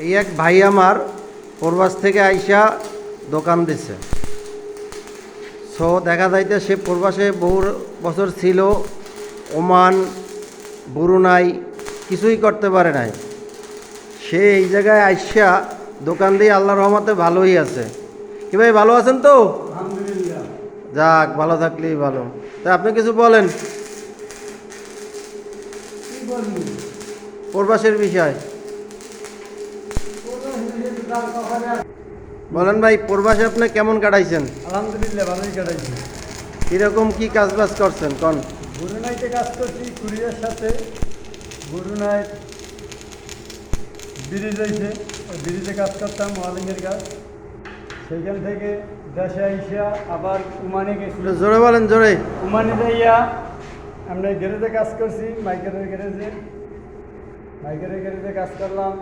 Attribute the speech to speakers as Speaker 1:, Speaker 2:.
Speaker 1: এই এক ভাই আমার প্রবাস থেকে আইসা দোকান দিছে। সো দেখা যাইতে সে প্রবাসে বহু বছর ছিল, ওমান, ব্রুনাই কিছুই করতে পারে নাই। সে এই জায়গায় আইসা দোকান দিয়ে আল্লাহর রহমতে ভালোই আছে। কি ভাই ভালো আছেন তো?
Speaker 2: আলহামদুলিল্লাহ।
Speaker 1: যাক, ভালো থাকলেই ভালো। তা আপনি কিছু বলেন
Speaker 2: কি বলবো?
Speaker 1: প্রবাসের বিষয় বলেন ভাই, প্রবাসে আপনি কেমন কাটাইছেন?
Speaker 2: আলহামদুলিল্লাহ, ভালোই কাটাইছি।
Speaker 1: কিরকম কি কাজ বাজ করছেন কন?
Speaker 2: ব্রুনাইতে কাজ করছি কুরিয়ার সাথে। ব্রুনাই ব্রিজ হয়েছে, ওই ব্রিজে কাজ করতাম, ওয়ালিংয়ের কাজ। সেইখান থেকে দেশে আইসা আবার ওমানে গেছি।
Speaker 1: একটু জোরে বলেন, জোরে।
Speaker 2: ওমানে যাইয়া আমরা গ্যারেজে কাজ করছি, মাইকেলের গ্যারেজে কাজ করলাম।